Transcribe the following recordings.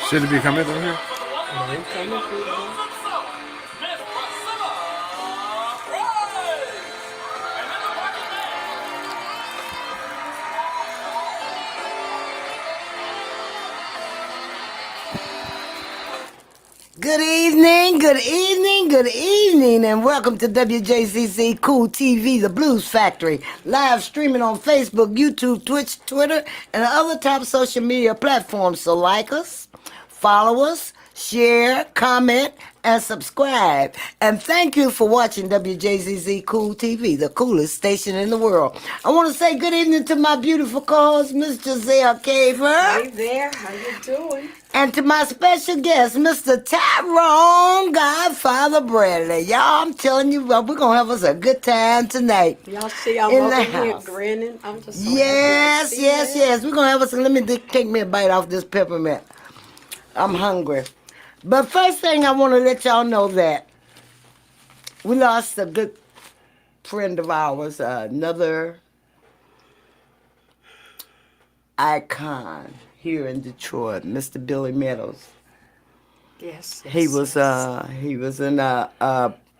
Should it be coming through here? Mine coming through there. Good evening, good evening, good evening, and welcome to WJCC Cool TV, the Blues Factory, live streaming on Facebook, YouTube, Twitch, Twitter, and other top social media platforms. So like us, follow us, share, comment, and subscribe. And thank you for watching WJCC Cool TV, the coolest station in the world. I want to say good evening to my beautiful co-host, Miss Giselle Caver. Hey there, how you doing? And to my special guest, Mr. Tyrone Godfather Bradley. Y'all, I'm telling you, we're going to have us a good time tonight. Y'all see I'm in over the here house. grinning. I'm just so Yes, happy to see yes, that. yes. We're going to have us, let me take me a bite off this peppermint. I'm hungry. But first thing I want to let y'all know that we lost a good friend of ours, another icon here in Detroit, Mr. Billy Meadows. Yes, yes, He was a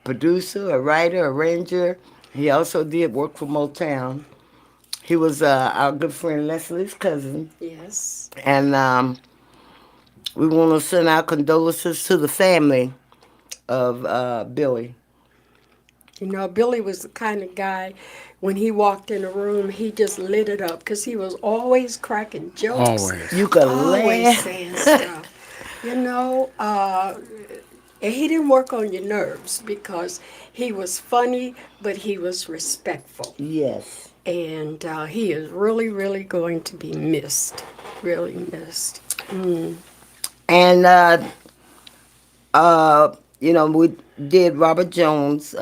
producer, a writer, arranger. He also did work for Motown. He was our good friend Leslie's cousin, yes. and we want to send our condolences to the family of Billy. You know, Billy was the kind of guy, when he walked in a room, he just lit it up because he was always cracking jokes, Always. You could always laugh. saying stuff. You know, and he didn't work on your nerves because he was funny, but he was respectful. Yes. And he is really, really going to be missed. Really missed. And we did Robert Jones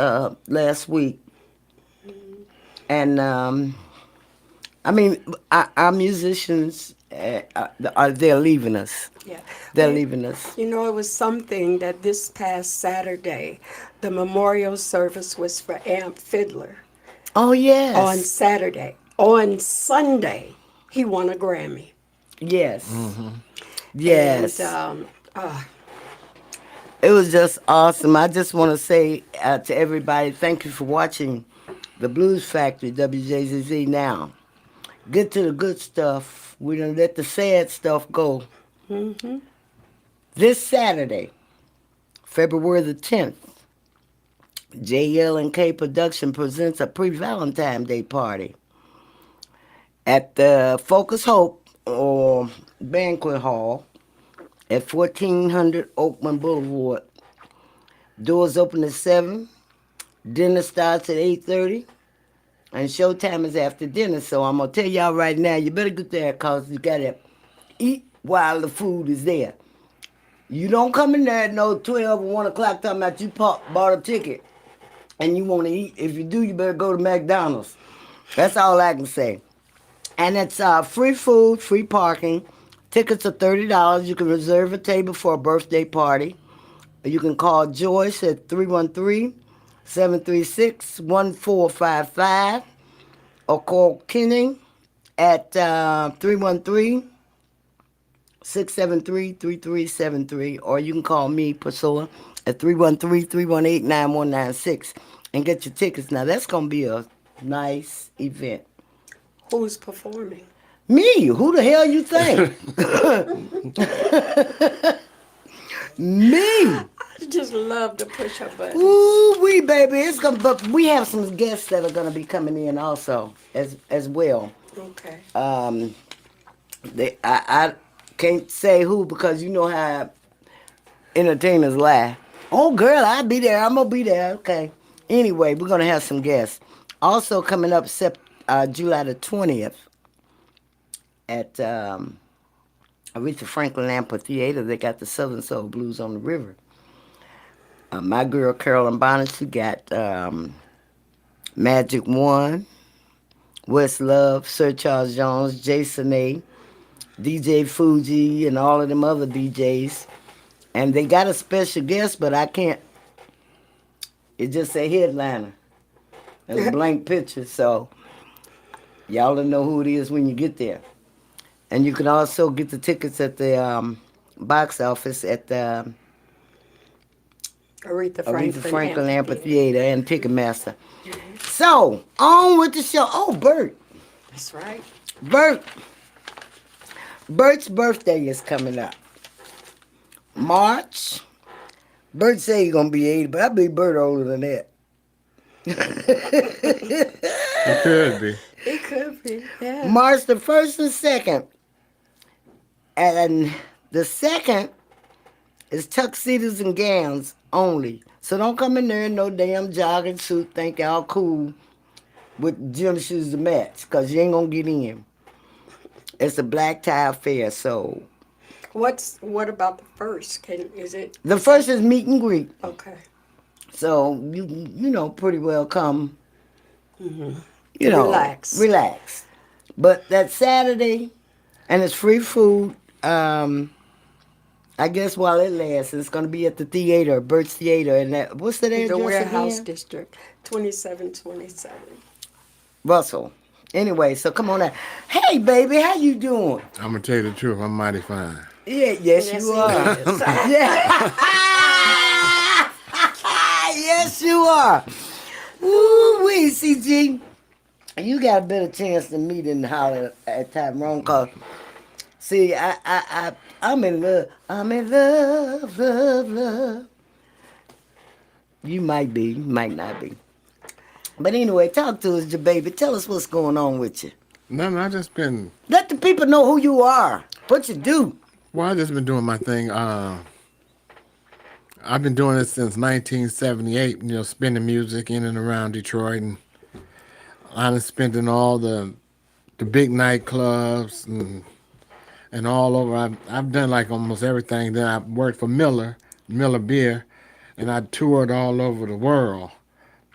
last week, and I mean, our musicians they're leaving us. Yeah. They're leaving us. You know, it was something that this past Saturday, the memorial service was for Amp Fiddler Oh on yes, Saturday. On Sunday, he won a Grammy. yes, yes. And It was just awesome. I just want to say to everybody, thank you for watching the Blues Factory, WJZZ. Now, get to the good stuff. We don't let the sad stuff go. This Saturday, February the 10th, JL&K Production presents a pre-Valentine Day party at the Focus Hope or Banquet Hall at 1400 Oakland Boulevard. Doors open at 7. Dinner starts at 8:30. And showtime is after dinner. So I'm going to tell y'all right now, you better get there because you got to eat while the food is there. You don't come in there at no 12 or 1 o'clock talking about you bought a ticket and you want to eat. If you do, you better go to McDonald's. That's all I can say. And it's free food, free parking. Tickets are $30. You can reserve a table for a birthday party. You can call Joyce at 313-736-1455 or call Kenny at 313-673-3373, or you can call me, Priscilla, at 313-318-9196 and get your tickets. Now, that's going to be a nice event. who's performing? Me? Who the hell you think? Me? I just love to push her buttons. Ooh, wee, baby. It's gonna, but we have some guests that are gonna be coming in also as well. Okay. I can't say who because you know how entertainers lie. Oh, girl, I'll be there. I'm gonna be there. Okay. Anyway, we're gonna have some guests. Also coming up July the 20th at Aretha Franklin Amphitheater. They got the Southern Soul Blues on the River. My girl Carolyn Bonnet, she got Magic One, West Love, Sir Charles Jones, Jason A, DJ Fuji, and all of them other DJs. And they got a special guest, but I can't. It just a headliner. There's a blank picture, so y'all will know who it is when you get there. And you can also get the tickets at the box office at the Aretha Aretha Franklin Franklin Amphitheater. Amphitheater and Ticketmaster. So, on with the show. Oh, Bert. That's right. Bert. Bert's birthday is coming up. March. Bert say he's going to be 80, but I believe Bert older than that. It could be. It could be, yeah. March the 1st and 2nd. And the 2nd is tuxedos and gowns only. So don't come in there in no damn jogging suit, think y'all cool with gym shoes to match, because you ain't going to get in. It's a black tie affair, so. What about the first? Is it The first is meet and greet. okay? So you know pretty well come, you know, relax. But that Saturday, and it's free food. I guess while it lasts, it's gonna be at the theater, Bert's Theater, and that what's the address The Warehouse again? District, 2727. Russell. Anyway, so come on out. Hey, baby, how you doing? I'm gonna tell you the truth. I'm mighty fine. Yeah, yes, Yes, you he are. is. Yeah. Yes, you are. Ooh-wee, CG. You got a better chance than me than holler at Tyrone, cause see, I'm in love. I'm in love, love, love. You might be, you might not be. But anyway, talk to us, your baby. Tell us what's going on with you. No, I just been. Let the people know who you are, what you do. Well, I just been doing my thing. I've been doing it since 1978. You know, spinning music in and around Detroit, and I'm spending all the big nightclubs and all over. I've done like almost everything. Then I worked for Miller Beer, and I toured all over the world.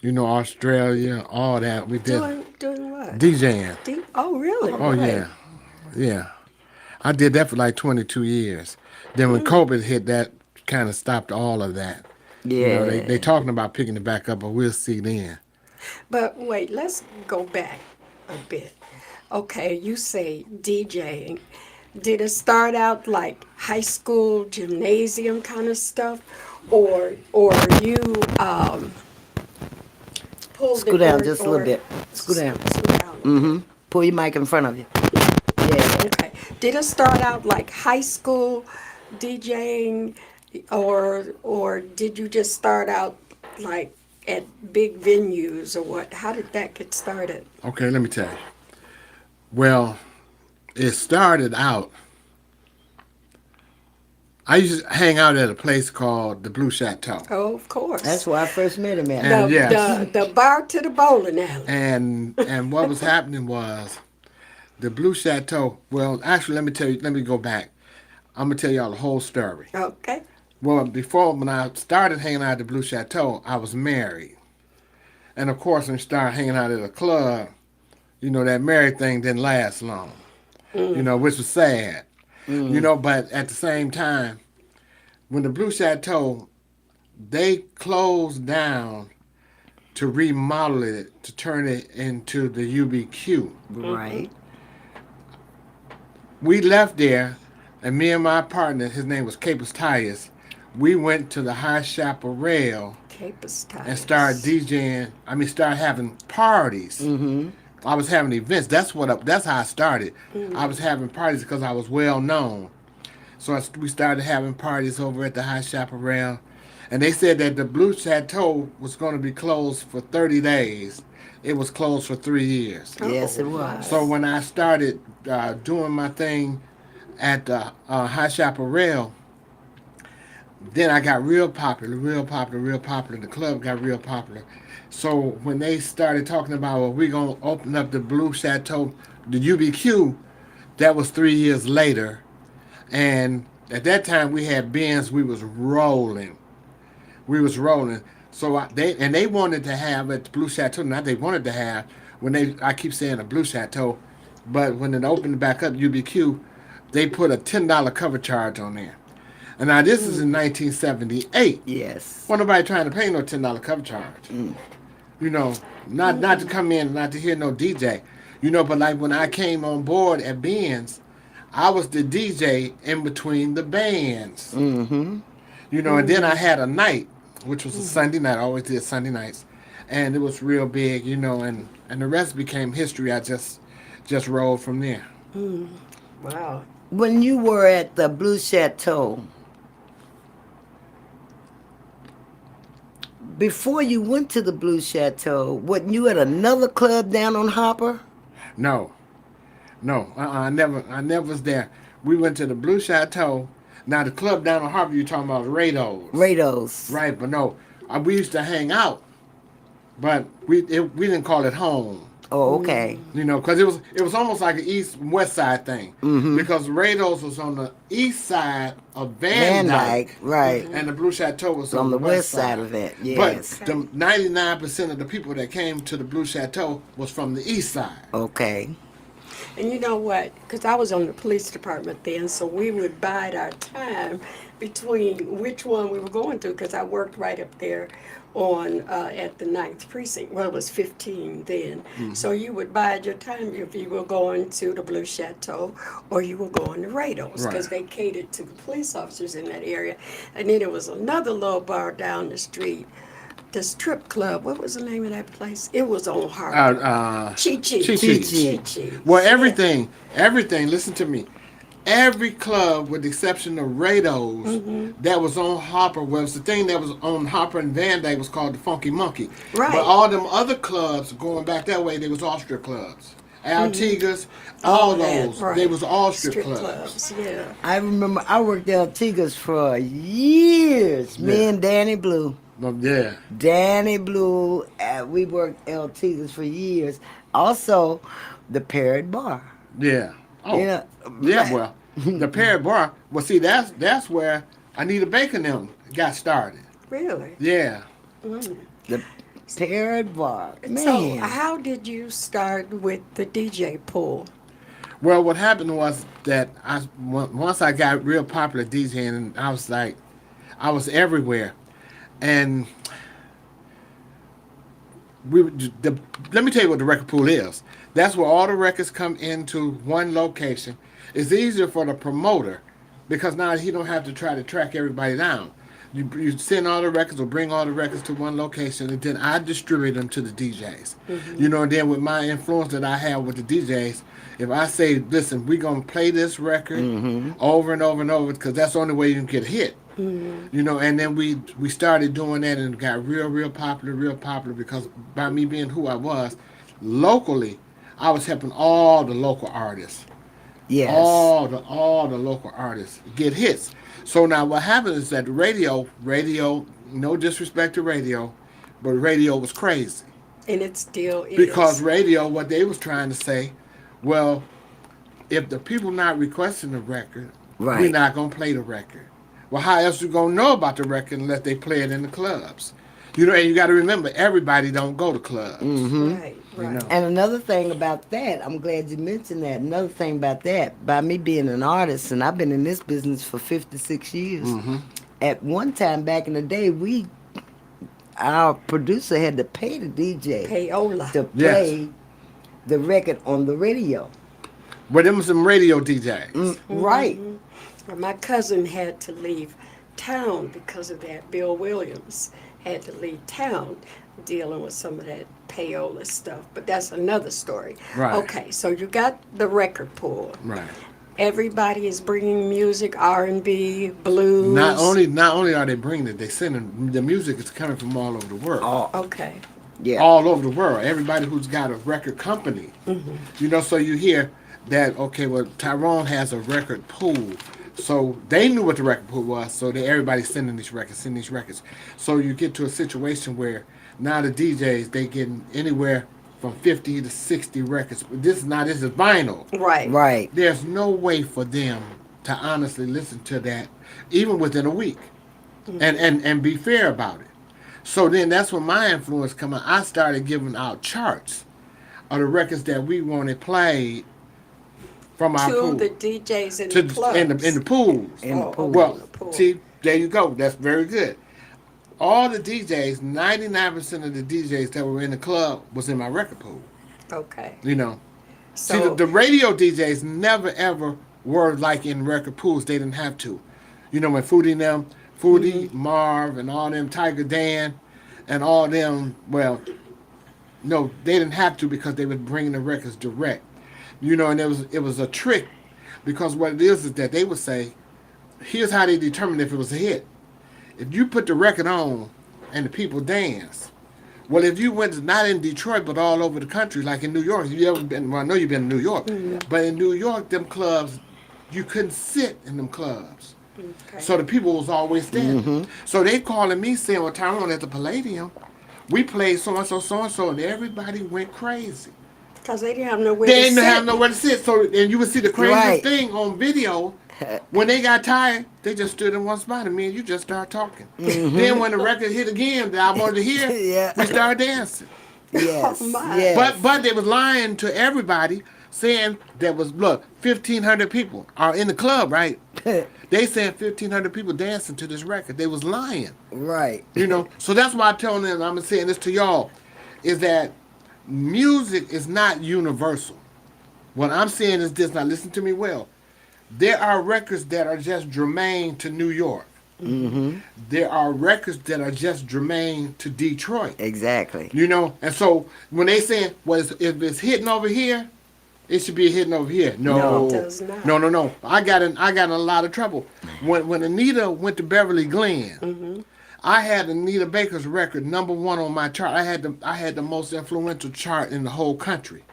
You know, Australia, all that. We did Doing what? DJing. Oh, really? Oh yeah, yeah. I did that for like 22 years. Then when COVID hit, that kind of stopped all of that. Yeah. You know, they talking about picking it back up, but we'll see then. But wait, let's go back a bit. Okay, you say DJing. Did it start out like high school gymnasium kind of stuff, or you pulled Scoot it down or- just a or- little bit. Scoot down. Scoot down. Mm-hmm. Pull your mic in front of you. Yeah. Okay. Did it start out like high school DJing, or did you just start out like at big venues or what? How did that get started? Okay, let me tell you. Well, it started out. I used to hang out at a place called the Blue Chateau. Oh, of course. That's where I first met him at. And yes. the bar to the bowling alley. And what was happening was the Blue Chateau. Well, actually, let me tell you. Let me go back. I'm gonna tell y'all the whole story. Okay. Well, before when I started hanging out at the Blue Chateau, I was married, and of course, when I started hanging out at a club, you know that married thing didn't last long. You know, which was sad. You know, but at the same time, when the Blue Chateau, they closed down to remodel it to turn it into the UBQ. Right. We left there, and me and my partner, his name was Capus Tyus, we went to the High Chaparral Capers Tires. and started DJing. Started having parties. Mm-hmm. I was having events. That's how I started. I was having parties because I was well known. So we started having parties over at the High Chaparral, and they said that the Blue Chateau was going to be closed for 30 days. It was closed for 3 years. Yes, it was. So when I started doing my thing at the High Chaparral, then I got real popular. The club got real popular. So when they started talking about, well, we're going to open up the Blue Chateau, the UBQ, that was 3 years later. And at that time we had Benz, we was rolling. So they wanted to have at the Blue Chateau, not they wanted to have, I keep saying the Blue Chateau, but when it opened back up, UBQ, they put a $10 cover charge on there. And now this is in 1978. Yes. Wasn't nobody trying to pay no $10 cover charge. You know, not to come in, not to hear no DJ. You know, but like when I came on board at Benz, I was the DJ in between the bands. Mm-hmm. You know, and then I had a night, which was a Sunday night. I always did Sunday nights, and it was real big. You know, and the rest became history. I just rolled from there. Wow. When you were at the Blue Chateau, before you went to the Blue Chateau, wasn't you at another club down on Hopper? No, no, I never was there. We went to the Blue Chateau. Now the club down on Harvard, you talking about Rados, Rados. right? But no, we used to hang out, but we didn't call it home. Oh, okay. You know, because it was almost like an east and west side thing. Mm-hmm. Because Rados was on the east side of Van Van Dyke, Dyke, right. and the Blue Chateau was On the west side of it, yes. But the 99% of the people that came to the Blue Chateau was from the east side. Okay. And you know what? Because I was on the police department then, so we would bide our time between which one we were going to, because I worked right up there on at the 9th precinct. Well, it was 15 then. So you would bide your time if you were going to the Blue Chateau or you were going to Rados, because Right. they catered to the police officers in that area. And then there was another little bar down the street, the strip club. What was the name of that place? It was on Harvard. Chi Chi. Chi-Chi. Chi. Well, everything, listen to me. Every club, with the exception of Rados, that was on Hopper, was the thing that was on Hopper and Van Dyke was called the Funky Monkey. Right. But all them other clubs, going back that way, they was all strip clubs. Altiguas, all those, Right. they was all strip clubs. Yeah. I remember I worked at Tigers for years. Me Yeah. and Danny Blue. Yeah. Danny Blue, we worked El Tigers for years. Also, the Parrot Bar. Yeah. Oh. Yeah. Yeah, well, the Parrot Bar, well, see, that's where Anita Baker and them got started. Really? Yeah. The Parrot Bar. Man. So how did you start with the DJ pool? Well, what happened was that once I got real popular DJing, and I was everywhere, and let me tell you what the record pool is. That's where all the records come into one location. It's easier for the promoter because now he don't have to try to track everybody down. You send all the records or bring all the records to one location, and then I distribute them to the DJs. You know, and then with my influence that I have with the DJs, if I say, listen, we're going to play this record over and over and over, because that's the only way you can get a hit. You know, and then we started doing that, and it got real popular, because by me being who I was, locally, I was helping all the local artists. Yes. All the local artists get hits. So now what happened is that radio, no disrespect to radio, but radio was crazy. And it still is. Because radio, what they was trying to say, well, if the people not requesting the record, Right. we're not going to play the record. Well, how else you going to know about the record unless they play it in the clubs? You know, and you got to remember, everybody don't go to clubs. Right, right. know. And another thing about that, I'm glad you mentioned that. Another thing about that, by me being an artist, and I've been in this business for 56 years, at one time back in the day, our producer had to pay the DJ Payola. to play the record on the radio. But them was some radio DJs. Right. Well, my cousin had to leave town because of that. Bill Williams had to leave town dealing with some of that payola stuff. But that's another story. Right. Okay, so you got the record pool. Right. Everybody is bringing music, R&B, blues. Not only are they bringing it, they sending the music is coming from all over the world. Okay. Yeah. All over the world. Everybody who's got a record company. You know, so you hear that, okay, well, Tyrone has a record pool. So they knew what the record pool was, so everybody's sending these records. So you get to a situation where now the DJs, they getting anywhere from 50 to 60 records. But this is vinyl. Right. Right. There's no way for them to honestly listen to that, even within a week, and be fair about it. So then that's when my influence come out. I started giving out charts of the records that we wanted played from our To pool. the DJs in To the clubs. in the pools. In the Oh, pool. okay. Well, In the pool. see, there you go. That's very good. All the DJs, 99% of the DJs that were in the club was in my record pool. Okay. You know. So, See, the radio DJs never ever were like in record pools. They didn't have to. You know, when Foodie and them, Foodie, Marv, and all them, Tiger Dan, and all them, well, no, they didn't have to because they were bringing the records direct. You know, and it was a trick because what it is that they would say, here's how they determine if it was a hit. If you put the record on and the people dance, well, if you went not in Detroit but all over the country, like in New York, you ever been? Well, I know you've been in New York, but in New York, them clubs, you couldn't sit in them clubs. Okay. So the people was always standing. So they calling me saying, well, Tyrone, at the Palladium, we played so-and-so, and everybody went crazy. Because they didn't have nowhere They to didn't sit. have nowhere to sit. So, and you would see the craziest Right. thing on video. When they got tired, they just stood in one spot, and me and you just started talking. Then when the record hit again that I wanted to hear, Yeah. we started dancing. Yes. Oh, my. Yes. But they was lying to everybody, saying there was, look, 1,500 people are in the club, right? They said 1,500 people dancing to this record. They was lying. Right. You know, so that's why I tell them, I'm saying this to y'all, is that music is not universal. What I'm saying is this, now listen to me well. There are records that are just germane to New York. There are records that are just germane to Detroit. Exactly. You know, and so when they say, well, if it's hitting over here, it should be hitting over here. No, It does not. no. I got in a lot of trouble when Anita went to Beverly Glen. I had Anita Baker's record #1 on my chart. I had the most influential chart in the whole country.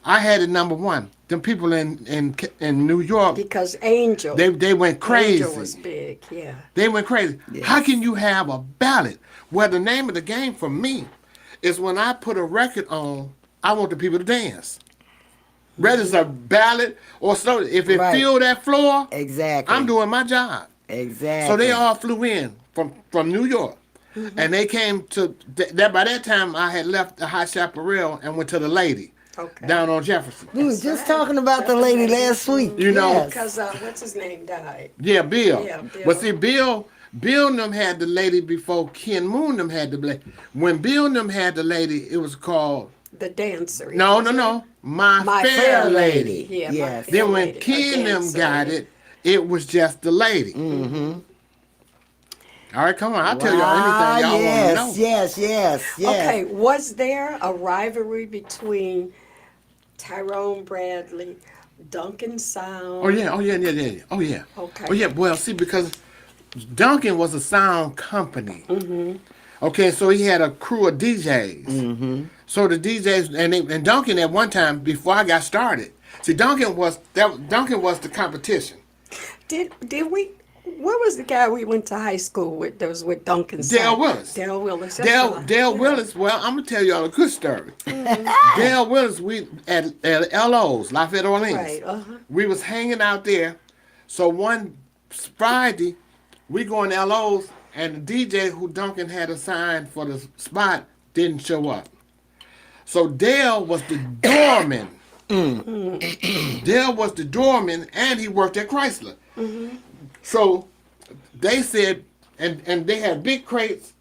I had it #1. Them people in New York, Because Angel. they went crazy. Angel was big, yeah. They went crazy. Yes. How can you have a ballad? Well, the name of the game for me is when I put a record on, I want the people to dance. Whether it's a ballad or slow, if it Right. fill that floor, Exactly. I'm doing my job. Exactly. So they all flew in from New York. And they came to, that. By that time, I had left the Hot Chaparral and went to the Lady Okay. down on Jefferson. We was just talking about the lady last week. You know. Yes. Because, what's his name died? Yeah, Bill. Yeah, Bill. But see, Bill and them had the Lady before Ken Moon them had the lady. When Bill and them had the Lady, it was called, The dancer. no, wasn't it? My Fair Lady. Yeah, Yes. My Fair Then when Lady. Ken A them dancer. got it, it was just the Lady. All right, come on. I'll tell y'all anything y'all yes, want to know. yes. Okay, was there a rivalry between Tyrone Bradley, Duncan Sound? Oh yeah. Oh yeah. Okay. Oh yeah. Well, see, because Duncan was a sound company. Okay, so he had a crew of DJs. So the DJs and Duncan at one time before I got started. See, Duncan was the competition. Did we? What was the guy we went to high school with? That was with Duncan Dale Sound? Willis. Dale Willis. that's right. Dale Willis. Well, I'm gonna tell y'all a good story. Dale Willis, we at LO's Lafayette Orleans. Right. We was hanging out there. So one Friday, we go in LO's, and the DJ who Duncan had assigned for the spot didn't show up. So Dale was the doorman. Dale was the doorman, and he worked at Chrysler. So they said, and they had big crates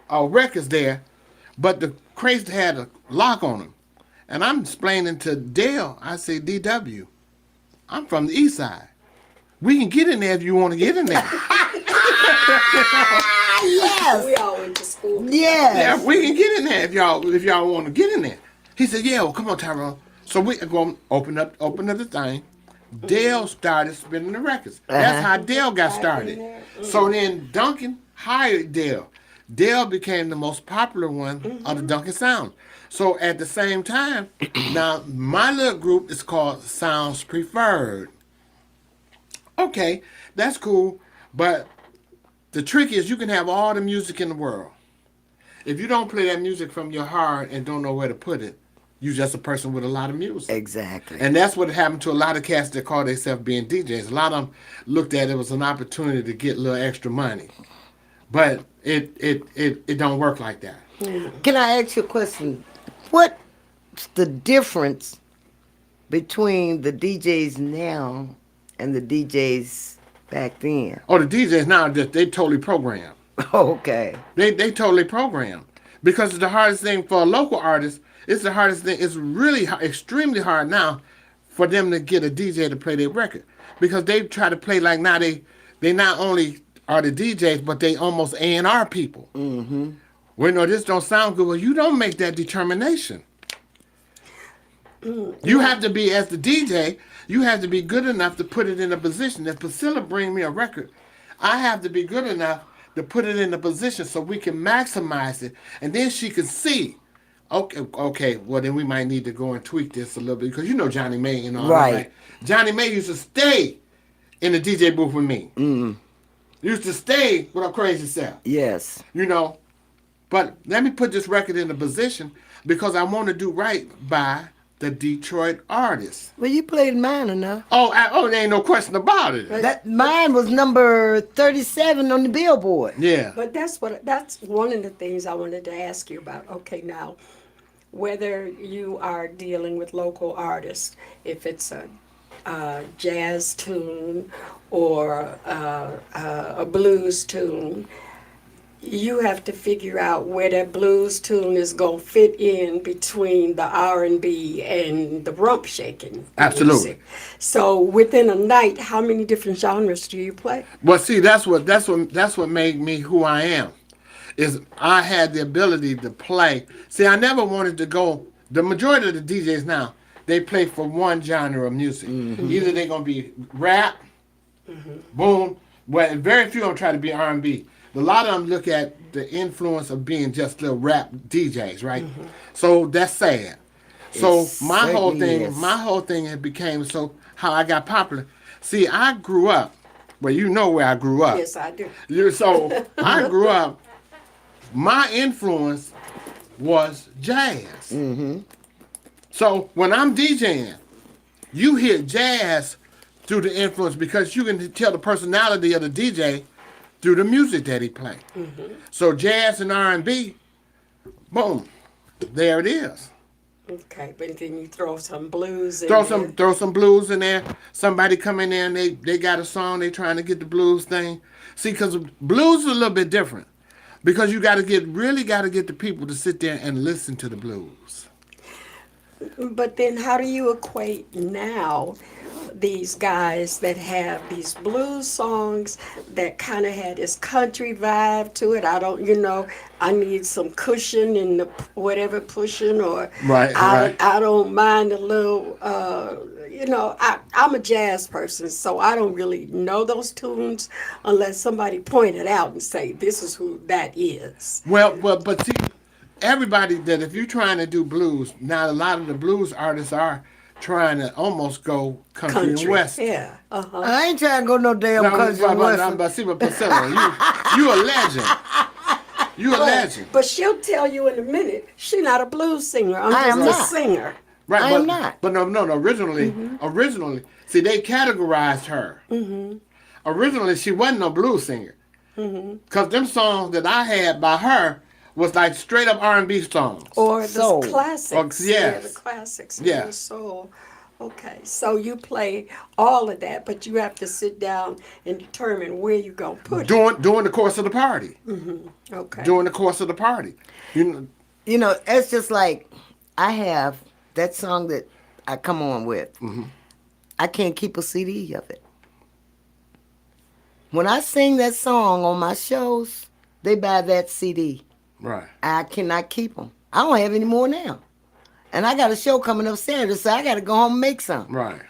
of records there, but the crates had a lock on them. And I'm explaining to Dale, I say, DW, I'm from the east side. We can get in there if you want to get in there. Yes. We all went to school. Yes. Yeah, we can get in there if y'all want to get in there. He said, yeah, well, come on, Tyrone. So we go open up the thing. Dale started spinning the records. That's how Dale got started. So then Duncan hired Dale. Dale became the most popular one of the Duncan Sound. So at the same time, now my little group is called Sounds Preferred. Okay, that's cool, but the trick is you can have all the music in the world. If you don't play that music from your heart and don't know where to put it, you're just a person with a lot of music. Exactly. And that's what happened to a lot of cats that call themselves being DJs. A lot of them looked at it as an opportunity to get a little extra money. But it don't work like that. Can I ask you a question? What's the difference between the DJs now and the DJs back then? Oh, the DJs now, they totally programmed. Okay. They totally programmed. Because it's the hardest thing for a local artist. It's the hardest thing. It's really extremely hard now for them to get a DJ to play their record, because they try to play like now they not only are the DJs, but they almost A&R people. Mm-hmm. Well, no, this don't sound good. Well, you don't make that determination. You have to be, as the DJ, you have to be good enough to put it in a position. If Priscilla bring me a record, I have to be good enough to put it in a position so we can maximize it, and then she can see. Okay, well then we might need to go and tweak this a little bit, because you know Johnny May and all that. Right. Johnny May used to stay in the DJ booth with me. Mm. Used to stay with her crazy self. Yes. You know, but let me put this record in a position because I want to do right by the Detroit artists. Well, you played mine enough. Oh, there ain't no question about it. Mine was number 37 on the Billboard. Yeah. But that's one of the things I wanted to ask you about. Okay, now, whether you are dealing with local artists, if it's a jazz tune or a blues tune, you have to figure out where that blues tune is going to fit in between the R&B and the rump shaking. Absolutely. Music. So within a night, how many different genres do you play? Well, see, that's what made me who I am. Is I had the ability to play. See, I never wanted to go. The majority of the DJs now, they play for one genre of music. Mm-hmm. Either they're gonna be rap, boom. Well, very few of them try to be R&B. A lot of them look at the influence of being just little rap DJs, right? Mm-hmm. So that's sad. So my whole thing it became so how I got popular. See, I grew up. Well, you know where I grew up. Yes, I do. So I grew up. My influence was jazz. Mm-hmm. So when I'm DJing, you hear jazz through the influence because you can tell the personality of the DJ through the music that he play. Mm-hmm. So jazz and R&B, boom, there it is. Okay, but then you throw some blues in Throw some blues in there. Somebody come in there and they got a song, they trying to get the blues thing. See, because blues is a little bit different. Because you really got to get the people to sit there and listen to the blues. But then how do you equate now these guys that have these blues songs that kind of had this country vibe to it? I need some cushion in the whatever pushing, or I don't mind a little, I'm a jazz person, so I don't really know those tunes unless somebody pointed out and say, this is who that is. Well, but see, everybody that if you're trying to do blues, now a lot of the blues artists are trying to almost go country and western. Yeah. Uh-huh. I ain't trying to go no damn country and western. But see, Priscilla, you a legend. You a legend. But she'll tell you in a minute, she's not a blues singer. I'm just a singer. Right, I am not. But no. Originally, see, they categorized her. Mm-hmm. Originally, she wasn't no blues singer. Because them songs that I had by her was like straight up R&B songs. Or the classics. Yes. The classics. Yeah. Soul. Okay, so you play all of that, but you have to sit down and determine where you're going to put it. During the course of the party. Mm-hmm. Okay. During the course of the party. You know, it's just like I have that song that I come on with. Mm-hmm. I can't keep a CD of it. When I sing that song on my shows, they buy that CD. Right. I cannot keep them. I don't have any more now. And I got a show coming up Saturday, so I got to go home and make some. Right.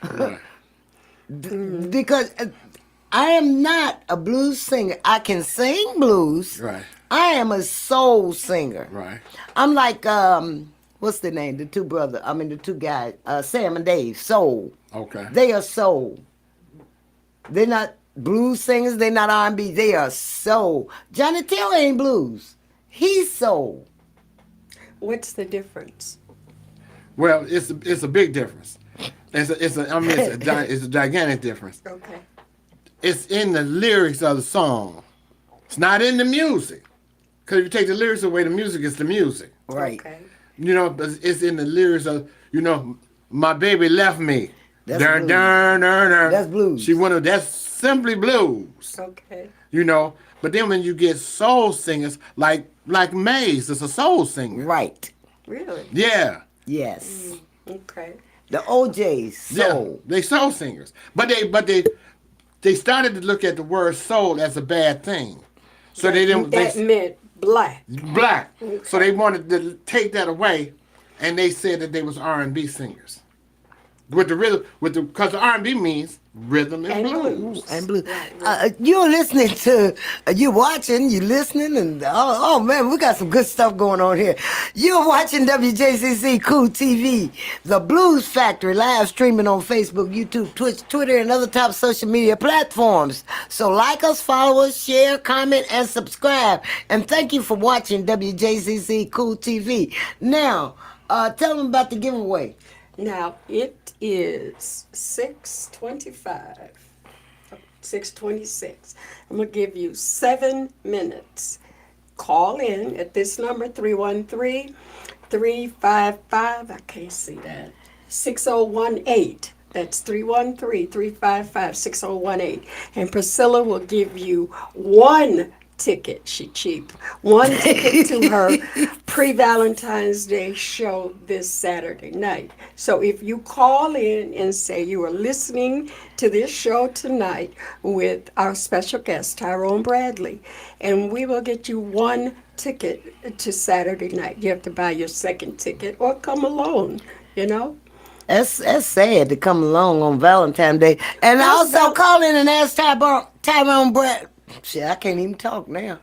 Because I am not a blues singer. I can sing blues. Right. I am a soul singer. Right. I'm like, what's the name? The two guys, Sam and Dave, soul. Okay. They are soul. They're not blues singers. They're not R&B. They are soul. Johnny Taylor ain't blues. He's soul. What's the difference? Well, it's a big difference. It's a gigantic difference. Okay. It's in the lyrics of the song. It's not in the music. Because if you take the lyrics away, the music is the music. Right. Okay. But it's in the lyrics of, my baby left me. That's blues. That's blues. That's simply blues. Okay. But then when you get soul singers, like Maze is a soul singer. Right. Really? Yeah. Yes. Okay. The OJs, Yeah, soul. they soul singers. But they started to look at the word soul as a bad thing. So they didn't That they meant black. black. So they wanted to take that away, and they said that they was R&B singers. With the rhythm, because the R&B means rhythm and blues. And blue. Right. You're listening to, you're watching, you're listening, and oh man, we got some good stuff going on here. You're watching WJCC Cool TV, the Blues Factory, live streaming on Facebook, YouTube, Twitch, Twitter, and other top social media platforms. So like us, follow us, share, comment, and subscribe. And thank you for watching WJCC Cool TV. Now, tell them about the giveaway. Now it is 6:25, 6:26. I'm gonna give you 7 minutes. Call in at this number 313-355. I can't see that. 6018. That's 313-355-6018. And Priscilla will give you one ticket. She cheap. One ticket to her pre-Valentine's Day show this Saturday night. So if you call in and say you are listening to this show tonight with our special guest, Tyrone Bradley, and we will get you one ticket to Saturday night. You have to buy your second ticket or come alone, you know? That's sad to come along on Valentine's Day. And That's also call in and ask Tyrone Brad. Shit, I can't even talk now.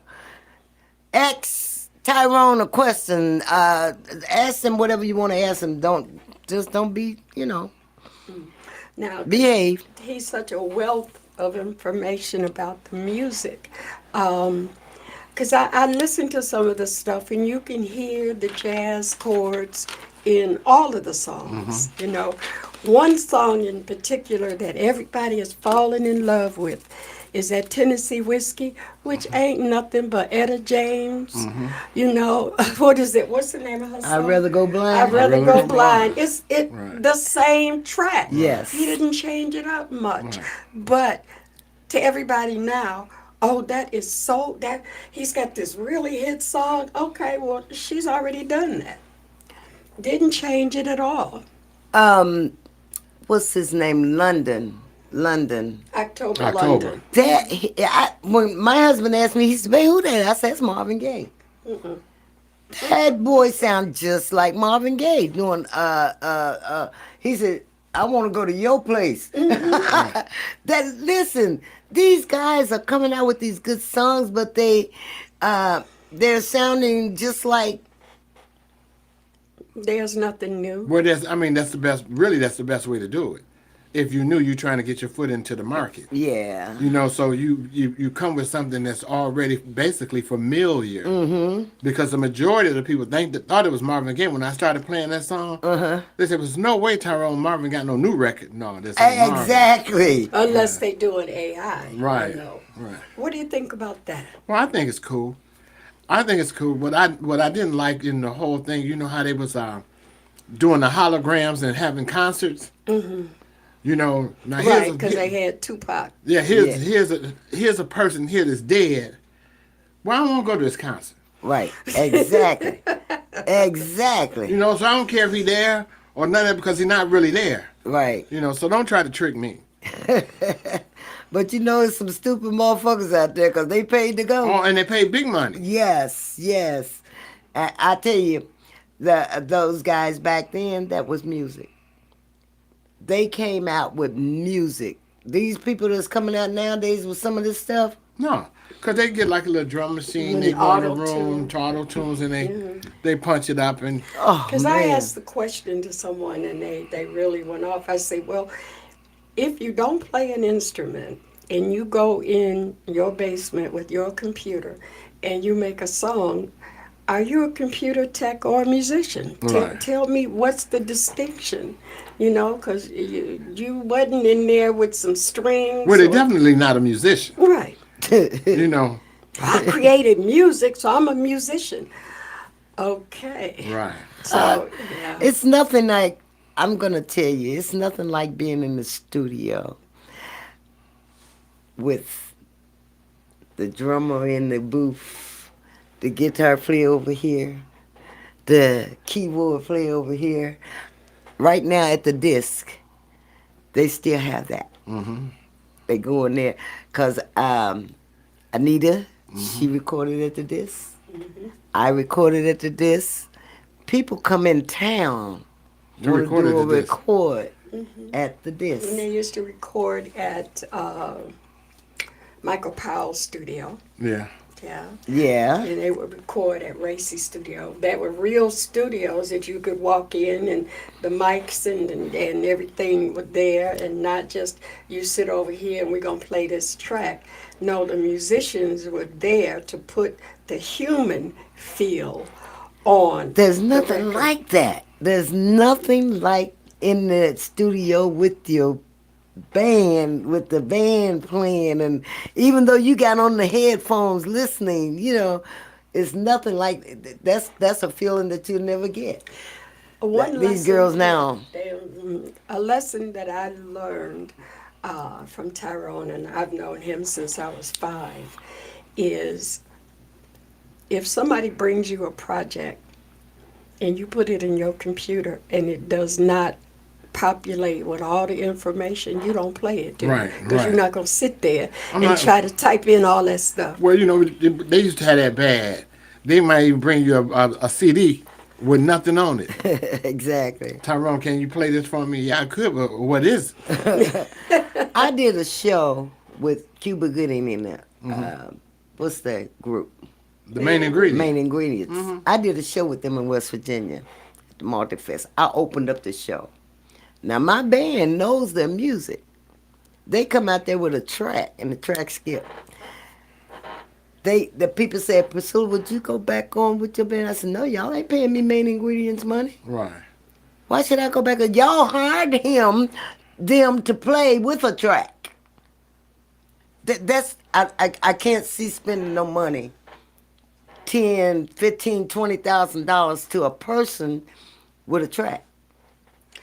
Ask Tyrone a question. Ask him whatever you want to ask him. Don't be, Now, behave. he's such a wealth of information about the music. Because I listen to some of the stuff, and you can hear the jazz chords in all of the songs. You know, one song in particular that everybody is falling in love with is that Tennessee Whiskey, which ain't nothing but Etta James. You know, what is it? What's the name of her song? I'd rather go blind. I'd rather go blind. It's the same track. Yes. He didn't change it up much. But to everybody now, oh, that is so that he's got this really hit song. Okay, well, she's already done that. Didn't change it at all. What's his name? London. October. London. When my husband asked me, he said, "Babe, who that?" I said, "It's Marvin Gaye." That boy sounds just like Marvin Gaye doing. He said, "I want to go to your place." Listen, these guys are coming out with these good songs, but they're sounding just like. There's nothing new. Well, that's the best. Really, that's the best way to do it. If you knew you're trying to get your foot into the market, Yeah. so you come with something that's already basically familiar. Because the majority of the people thought it was Marvin Gaye when I started playing that song. They said, "There's no way Tyrone Marvin got no new record." No, this is Marvin. Exactly. Unless they do an AI. Right. You know. Right. What do you think about that? Well, I think it's cool. What I didn't like in the whole thing, you know how they was doing the holograms and having concerts. You know, now Right, because they had Tupac. Yeah, here's a person here that's dead. Well, I don't want to go to this concert. Right. Exactly. Exactly. You know, so I don't care if he's there or none of that because he's not really there. Right. You know, so don't try to trick me. But there's some stupid motherfuckers out there because they paid to go. Oh, and they pay big money. Yes. I tell you, those guys back then, that was music. They came out with music. These people that's coming out nowadays with some of this stuff. No, because they get like a little drum machine, And they go in the auto-tune. room, to auto-tunes, and they punch it up. And Because I asked the question to someone and they really went off. I say, well, if you don't play an instrument and you go in your basement with your computer and you make a song, are you a computer tech or a musician? Right. Tell me what's the distinction, because you wasn't in there with some strings. well, they're definitely not a musician. Right. You know. I created music, so I'm a musician. Okay. Right. So, yeah. It's nothing like, I'm going to tell you, it's nothing like being in the studio with the drummer in the booth, the guitar player over here, the keyboard player over here. right now at the disc, they still have that. Mm-hmm. They go in there because Anita, she recorded at the disc. I recorded at the disc. People come in town You want to recorded do a this. record at the And disc. they used to record at Michael Powell's studio. Yeah. Yeah. Yeah. And they would record at Racy's studio. That were real studios that you could walk in and the mics and everything were there and not just you sit over here and we're going to play this track. No, the musicians were there to put the human feel on. There's the nothing record. like that. There's nothing like in the studio with your band, with the band playing, and even though you got on the headphones listening, it's nothing like that's a feeling that you'll never get. One These lesson girls now. a lesson that I learned from Tyrone, and I've known him since I was 5, is if somebody brings you a project and you put it in your computer and it does not populate with all the information, you don't play it, do you? Right, Because right. you're not going to sit there I'm and not- try to type in all that stuff. Well, they used to have that bad. They might even bring you a CD with nothing on it. Exactly. Tyrone, can you play this for me? Yeah, I could, but what is it? I did a show with Cuba Gooding in there. What's that group? The main ingredient. Main Ingredients. I did a show with them in West Virginia at the Multifest. I opened up the show. Now, my band knows their music. They come out there with a track, and the track skip. The people said, Priscilla, would you go back on with your band? I said, no, y'all ain't paying me Main Ingredients money. Right. Why should I go back? Y'all hired them to play with a track. I can't see spending no money. $10,000, $15,000, $20,000 to a person with a track.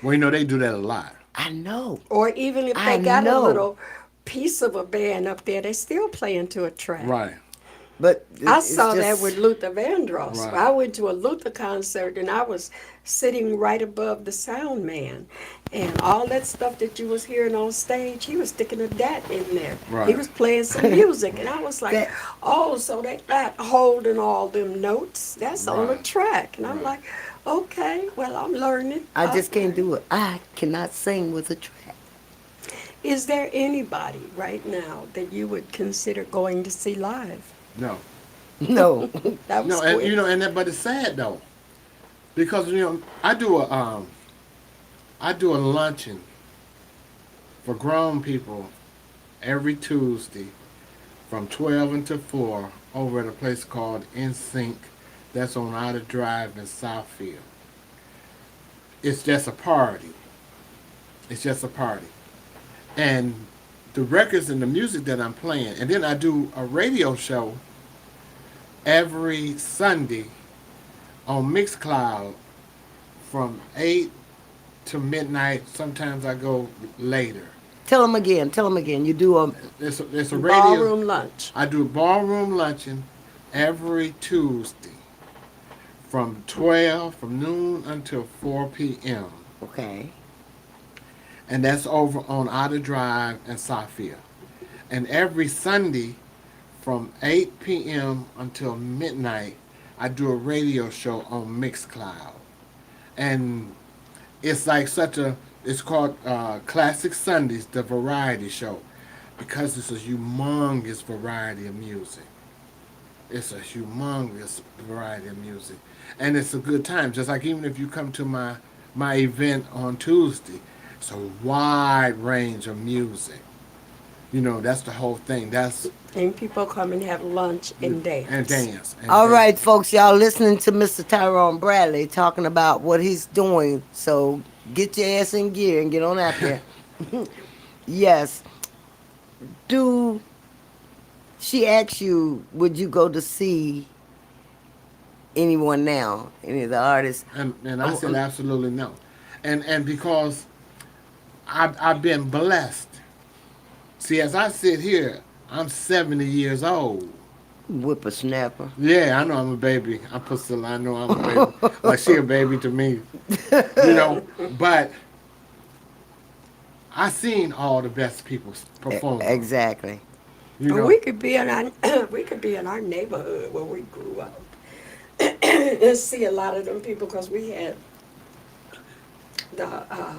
Well, they do that a lot. I know. Or even if I they got know. a little piece of a band up there, they still playing to a track. Right. But I it's saw just- that with Luther Vandross. Right. I went to a Luther concert and I was sitting right above the sound man. And all that stuff that you was hearing on stage, he was sticking a dat in there. Right. He was playing some music. And I was like, That- oh, so they not holding all them notes. That's on a Right. track. And I'm Right. like, okay, well, I'm learning. I just can't do it. I cannot sing with a track. Is there anybody right now that you would consider going to see live? No. No. That was No, and quick. but it's sad though, because I do a luncheon for grown people every Tuesday from 12 until 4 over at a place called In Sync, that's on Outer Drive in Southfield. It's just a party. It's just a party, and the records and the music that I'm playing, and then I do a radio show every Sunday on Mixcloud from 8 to midnight. Sometimes I go later. Tell them again. You do a It's a radio. Ballroom lunch. I do a ballroom luncheon every Tuesday from noon until 4 p.m. okay. And that's over on Outer Drive and Southfield. And every Sunday from 8 p.m. until midnight, I do a radio show on Mixcloud. And it's like it's called Classic Sundays, the variety show, because it's a humongous variety of music. It's a humongous variety of music. And it's a good time. Just like even if you come to my event on Tuesday, it's a wide range of music. That's the whole thing. That's And people come and have lunch and dance. and dance. And All dance. right, folks, y'all listening to Mr. Tyrone Bradley talking about what he's doing. So get your ass in gear and get on out there. Yes. She asked you, would you go to see anyone now, any of the artists? And I said absolutely no. And because I've been blessed. See, as I sit here, I'm 70 years old. Whippersnapper. Yeah, I know I'm a baby. I'm Priscilla. I know I'm a baby. Like she a baby to me, you know. But I seen all the best people perform. Exactly. You And know, we could be in our we could be in our neighborhood where we grew up and see a lot of them people because we had the uh,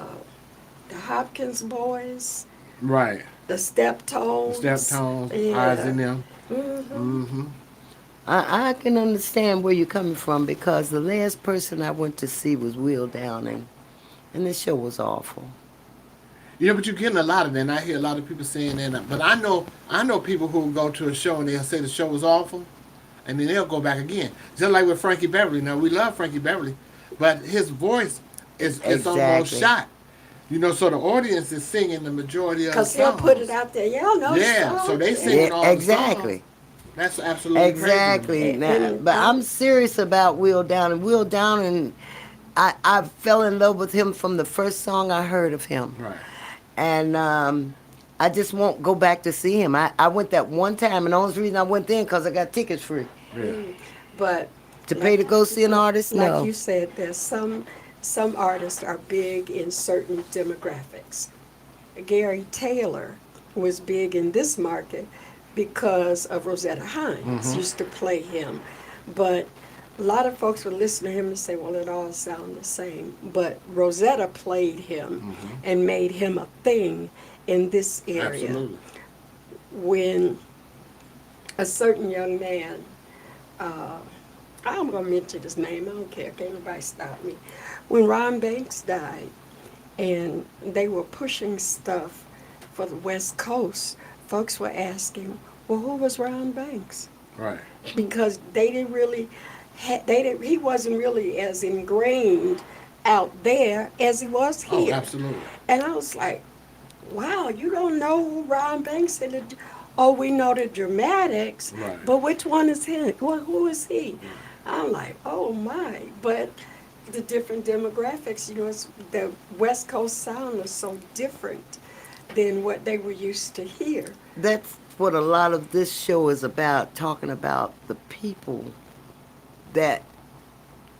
the Hopkins boys, right? the The step Steptones. tones, eyes Yeah. in them. Hmm. Mm-hmm. I can understand where you're coming from because the last person I went to see was Will Downing, and the show was awful. You know, but you're getting a lot of that. And I hear a lot of people saying that. But I know people who go to a show and they'll say the show was awful, and then they'll go back again. Just like with Frankie Beverly. Now we love Frankie Beverly, but his voice is almost Exactly. shot. You know, so the audience is singing the majority of the Because he'll put it songs. out there. Y'all know the Yeah, so song. they Yeah. singing Yeah, all the songs. exactly. That's absolutely crazy to me. Exactly. Now, And but I'm serious about Will Downing. Will Downing, I fell in love with him from the first song I heard of him. Right. And I just won't go back to see him. I went that one time, and the only reason I went then because I got tickets free. Yeah. But To pay to go see an artist? like No. you said, there's some artists are big in certain demographics. Gary Taylor was big in this market because of Rosetta Hines used to play him. But a lot of folks would listen to him and say, well, it all sounds the same. But Rosetta played him and made him a thing in this area. Absolutely. When a certain young man, I'm going to mention his name, I don't care, can't nobody stop me. When Ron Banks died, and they were pushing stuff for the West Coast, folks were asking, well, who was Ron Banks? Right. Because they didn't really, he wasn't really as ingrained out there as he was Oh, here. absolutely. And I was like, wow, you don't know who Ron Banks is? Oh, we know the Dramatics, Right. but which one is he? Well, who is he? I'm like, oh my. But the different demographics, the West Coast sound is so different than what they were used to hear. That's what a lot of this show is about, talking about the people that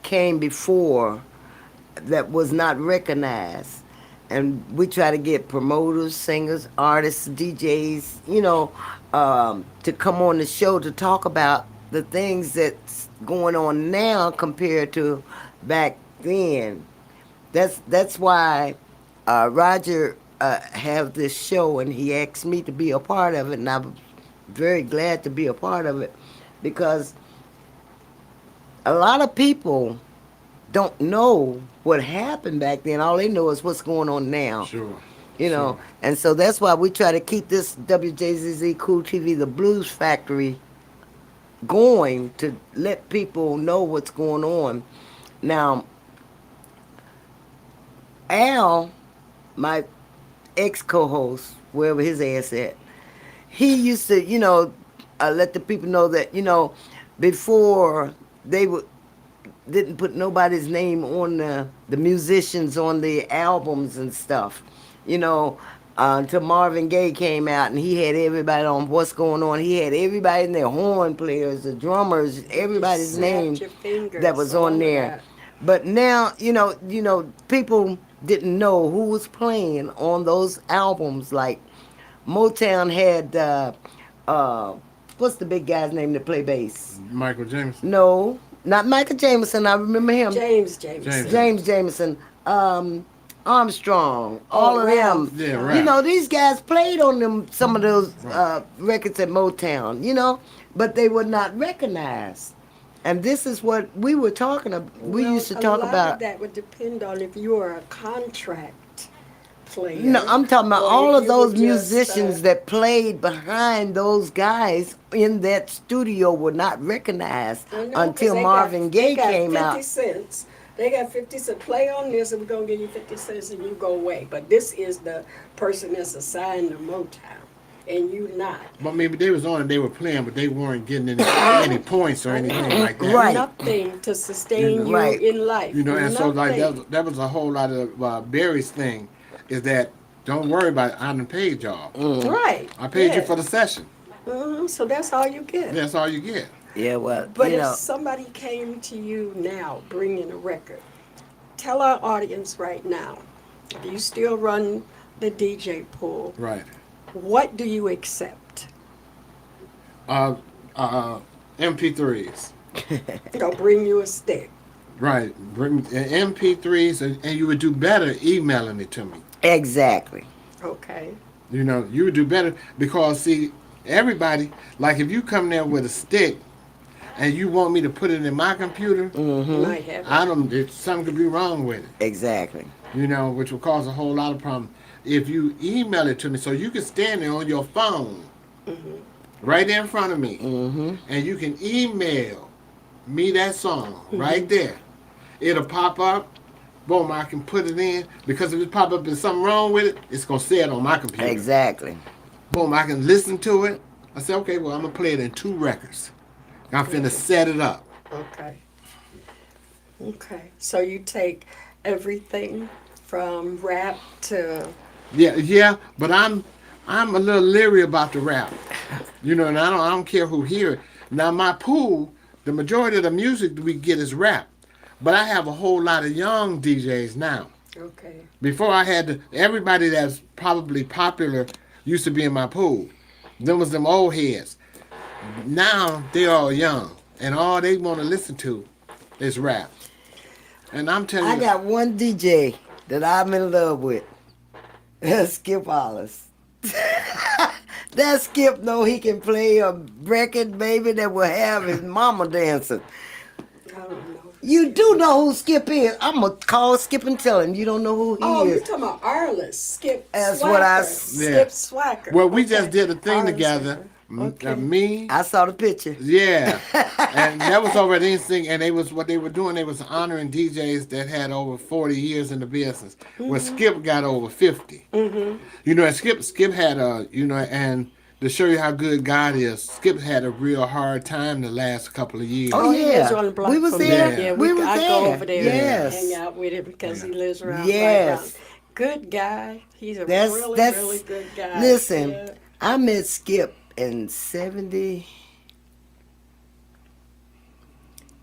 came before that was not recognized. And we try to get promoters, singers, artists, DJs, to come on the show to talk about the things that's going on now compared to back then. That's why Roger have this show, and he asked me to be a part of it, and I'm very glad to be a part of it because a lot of people don't know what happened back then. All they know is what's going on now. Sure. Sure. And so that's why we try to keep this WJZZ Cool TV, the Blues Factory, going to let people know what's going on. Now, Al, my ex-co-host, wherever his ass at, he used to, let the people know that, before they didn't put nobody's name on the musicians on the albums and stuff, until Marvin Gaye came out and he had everybody on What's Going On. He had everybody in there, horn players, the drummers, everybody's Snapped name your fingers, that was all on of there. that. But now, people didn't know who was playing on those albums. Like Motown had, what's the big guy's name that play bass? Michael Jameson. No, not Michael Jameson. I remember him. James Jameson. James Jameson. Armstrong. All of Ralph. them. Yeah, right. These guys played on them some of those records at Motown. But they were not recognized. And this is what we were talking about. We used to talk a lot about. of that would depend on if you were a contract player. No, I'm talking about or all if of you those were just, musicians that played behind those guys in that studio were not recognized I know, 'cause until they Marvin got- Gaye they got came 50 out. Cents. They got 50 cents. Play on this, and we're going to give you 50 cents, and you go away. But this is the person that's assigned to Motown, and you not. But maybe they was on and they were playing, but they weren't getting any points or anything like that. Right. Nothing to sustain you Right. in life. And so like Nothing. that was a whole lot of Barry's thing, is that don't worry about it. I done paid y'all. Right. I paid you Yeah. for the session. So that's all you get. That's all you get. Yeah, well, But you if know, somebody came to you now bringing a record, tell our audience right now, if you still run the DJ pool, Right. what do you accept? Uh, MP3s. They'll bring you a stick. Right. Bring MP3s, and you would do better emailing it to me. exactly. Okay. You know, you would do better because see, everybody like if you come there with a stick and you want me to put it in my computer, You might have it. I don't. Something could be wrong with it. Exactly. You know, which will cause a whole lot of problems. If you email it to me, so you can stand there on your phone, right there in front of me, and you can email me that song right there. It'll pop up. Boom, I can put it in because if it pop up and something wrong with it, it's gonna say it on my computer. Exactly. Boom, I can listen to it. I say, okay, well, I'm gonna play it in 2 records. I'm finna set it up. Okay. Okay. So you take everything from rap to Yeah, but I'm a little leery about the rap. You know, and I don't care who hear it. Now my pool, the majority of the music we get is rap. But I have a whole lot of young DJs now. okay. Before I had everybody that's probably popular used to be in my pool. Them was them old heads. Now they're all young, and all they want to listen to is rap. And I'm telling I you, got one DJ that I'm in love with. That's Skip Hollis. That Skip know he can play a record, baby, that will have his mama dancing. I don't know. You do know who Skip is. I'm going to call Skip and tell him you don't know who he Oh, you're is. talking about Arliss, Skip That's Swacker. what I- Skip Swacker. well, we Okay. just did a thing Arliss together. Swacker. Okay. Me, I saw the picture. yeah, and that was over at Instinct, and they was what they were doing. They was honoring DJs that had over 40 years in the business. Well, Skip got over 50. You know, and Skip had and to show you how good God is, Skip had a real hard time the last couple of years. Oh, He yeah. lives on the block We was from there. me. Yeah, We was I there. go over there Yes. and hang out with him because he lives around Yes. right around. Good guy. He's a That's- really, that's- really good guy. Listen, Yeah. I met Skip in 70.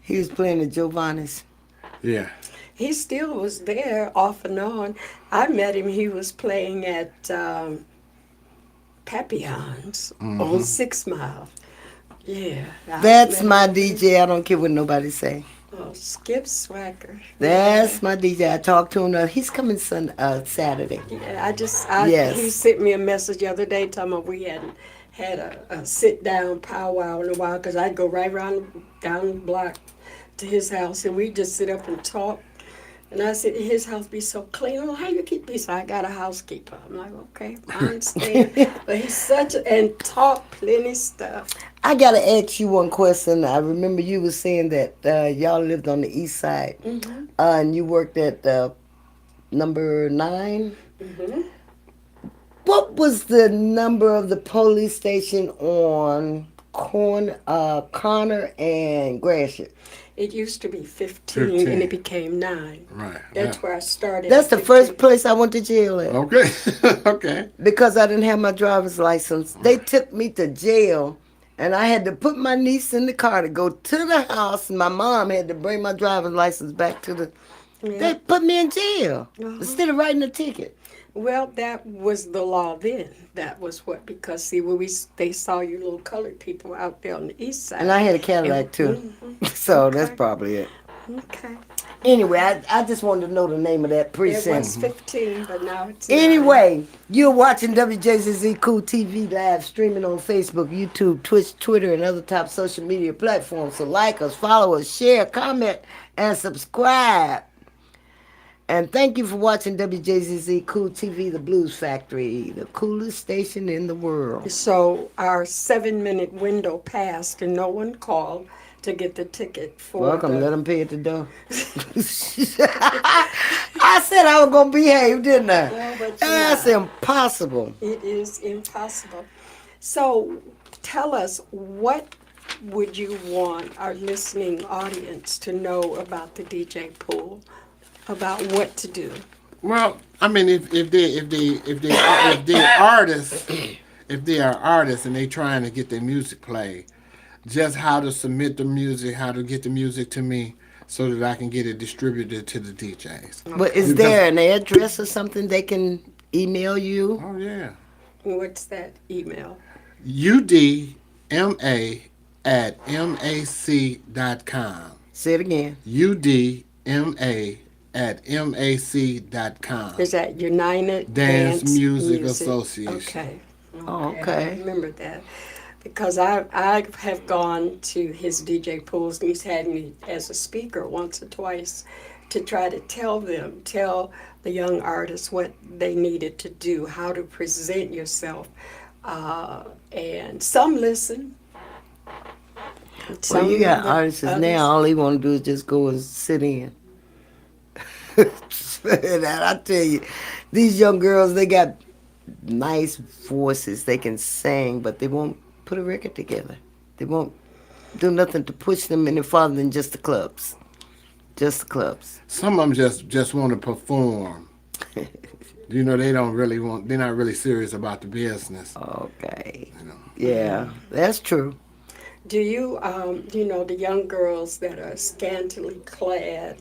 He was playing the Giovanni's. Yeah. He still was there off and on. I met him. He was playing at Papillon's on 6 Mile. Yeah. I That's met my him. DJ. I don't care what nobody say. Oh, Skip Swacker. That's my DJ. I talked to him. He's coming Saturday. Yeah, Yes. he sent me a message the other day telling me we hadn't had a sit down powwow in a while because I'd go right down the block to his house and we just sit up and talk. And I said, his house be so clean. I'm like, how you keep peace? I got a housekeeper. I'm like, okay, I understand. But he's and talk plenty stuff. I gotta ask you one question. I remember you was saying that y'all lived on the east side, and you worked at number 9. What was the number of the police station on Connor and Gratiot? It used to be 15 and 15. it became 9. Right. That's Yeah. where I started. That's at the 15. first place I went to jail at. Okay. Okay. Because I didn't have my driver's license. They took me to jail, and I had to put my niece in the car to go to the house, and my mom had to bring my driver's license back to the... Yeah. They put me in jail instead of writing a ticket. Well, that was the law then. That was what, because see, when they saw you little colored people out there on the east side. And I had a Cadillac, too. So that's probably it. Okay. Anyway, I just wanted to know the name of that It precinct. was 15, but now it's 9. Anyway, you're watching WJZZ Cool TV live streaming on Facebook, YouTube, Twitch, Twitter, and other top social media platforms. So like us, follow us, share, comment, and subscribe. And thank you for watching WJZZ Cool TV, the Blues Factory, the coolest station in the world. So our 7-minute window passed and no one called to get the ticket for Welcome, the... let them pay at the door. I said I was going to behave, didn't I? No, but you're That's not. impossible. It is impossible. So tell us, what would you want our listening audience to know about the DJ pool, about what to do? Well, I mean, if they artists, if they are artists and they trying to get their music played, just how to submit the music, how to get the music to me so that I can get it distributed to the DJs. But is Because, there an address or something they can email you? oh yeah, What's that email? udma@mac.com. Say it again. udma@mac.com. Is that United Dance Dance Music Association. Okay. Oh, I okay. remember that. Because I have gone to his DJ pools and he's had me as a speaker once or twice to try to tell the young artists what they needed to do, how to present yourself. And some listen. Well, you got Some artists others- now, all they want to do is just go and sit in. And I tell you, these young girls, they got nice voices. They can sing, but they won't put a record together. They won't do nothing to push them any farther than just the clubs. Just the clubs. Some of them just want to perform. They don't really want. They're not really serious about the business. Okay. You know. Yeah, that's true. Do you, the young girls that are scantily clad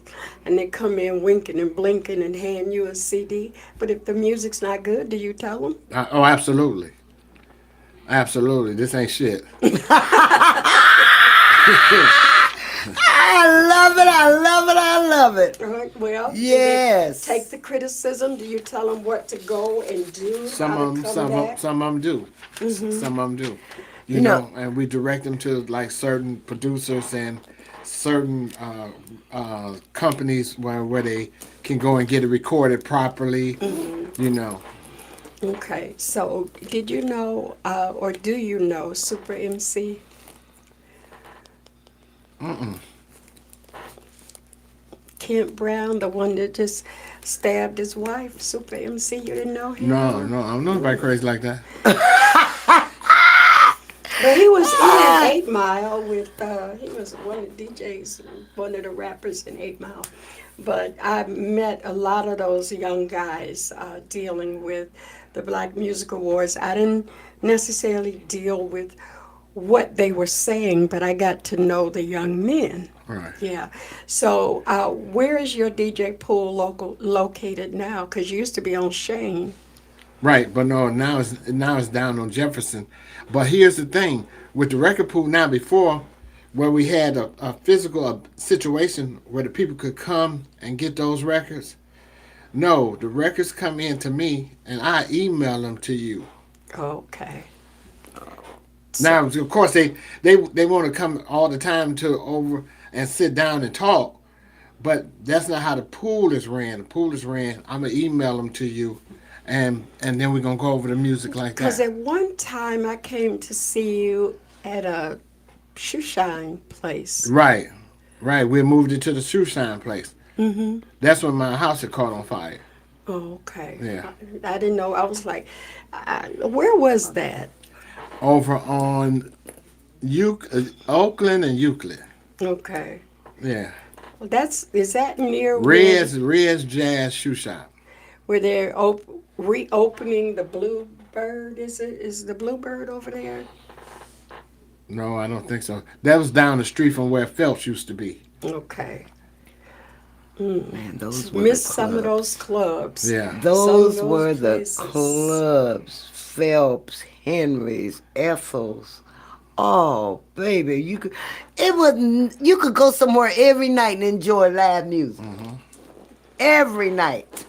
and they come in winking and blinking and hand you a CD, but if the music's not good, do you tell them? Oh, absolutely, absolutely. This ain't shit. I love it. I love it. I love it. Well, do they Yes. take the criticism? Do you tell them what to go and do? Some how of to them, come back? some of them do. Some of them do. You You know, know- and we direct them to like certain producers and certain companies where they can go and get it recorded properly. You know. Okay, so did you know, or do you know Super MC? Kent Brown, the one that just stabbed his wife, Super MC, you didn't know him? No, I don't know nobody crazy like that. But he was in 8 Mile with, he was one of the DJs, one of the rappers in 8 Mile. But I met a lot of those young guys dealing with the Black Music Awards. I didn't necessarily deal with what they were saying, but I got to know the young men. Right. Yeah. So where is your DJ pool located now? Because you used to be on Shane. Right, but no, now it's down on Jefferson. But here's the thing with the record pool now. Before, where we had a physical situation where the people could come and get those records. No, the records come in to me and I email them to you. Okay. Now, of course, they want to come all the time to over and sit down and talk, but that's not how the pool is ran. The pool is ran. I'm gonna email them to you, and then we're gonna go over the music like Because that. at one time I came to see you at a shoe shine place. Right. We moved it to the shoe shine place. That's when my house had caught on fire. Oh, okay. Yeah. I didn't know. I was like, where was that? Over on Oakland and Euclid. Okay. Yeah. Well, is that near Red's Jazz Shoe Shop. where they're reopening the Bluebird? Is the Bluebird over there? No, I don't think so. That was down the street from where Phelps used to be. Okay. Man, those were Miss the some of clubs. those clubs. Yeah. Those Some of were those the places. clubs. Phelps, Henry's, Ethel's. Oh, baby, you could go somewhere every night and enjoy live music. Every night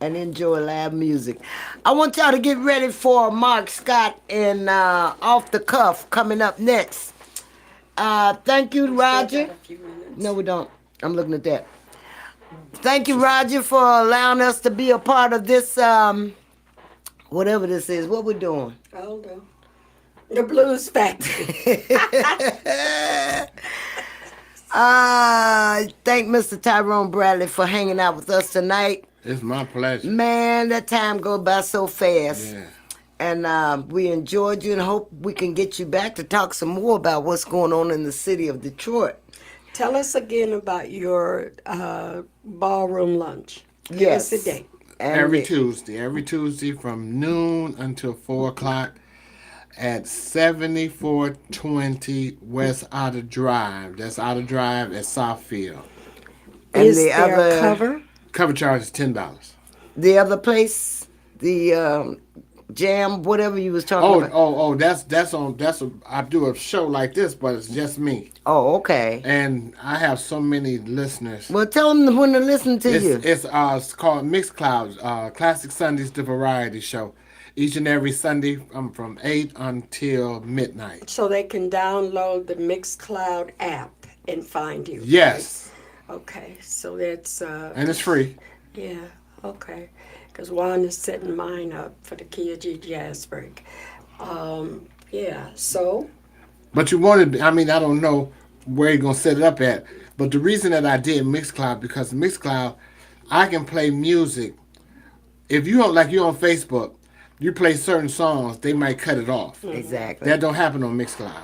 and enjoy live music. I want y'all to get ready for Mark Scott and Off the Cuff coming up next. Thank you, Still Roger. got a few minutes. No, we don't. I'm looking at that. Thank you, Roger, for allowing us to be a part of this, whatever this is. What we're doing. Hold on. The Blues Factory. Thank Mr. Tyrone Bradley for hanging out with us tonight. It's my pleasure. Man, that time go by so fast. Yeah. And we enjoyed you and hope we can get you back to talk some more about what's going on in the city of Detroit. Tell us again about your ballroom lunch. Give Yes. us a date. And Every Tuesday from noon until 4 o'clock. at 7420 West Outer Drive. That's Outer Drive at Southfield. And Is the there a other cover? Cover charge is $10. the other place, the jam, whatever you was talking about. I do a show like this, but it's just me. Oh, okay. And I have so many listeners. Well, tell them when to listen to you. It's called Mixcloud, Classic Sundays, the variety show. Each and every Sunday from 8 until midnight. So they can download the Mixcloud app and find you. Yes. Okay, so that's And it's free. yeah, okay. Because Juan is setting mine up for the Kia Jazz Break. Yeah, so But you wanted, I mean, I don't know where you're going to set it up at. But the reason that I did Mixcloud, because Mixcloud, I can play music. If you don't, like you're on Facebook, you play certain songs, they might cut it off. Exactly. That don't happen on Mixcloud.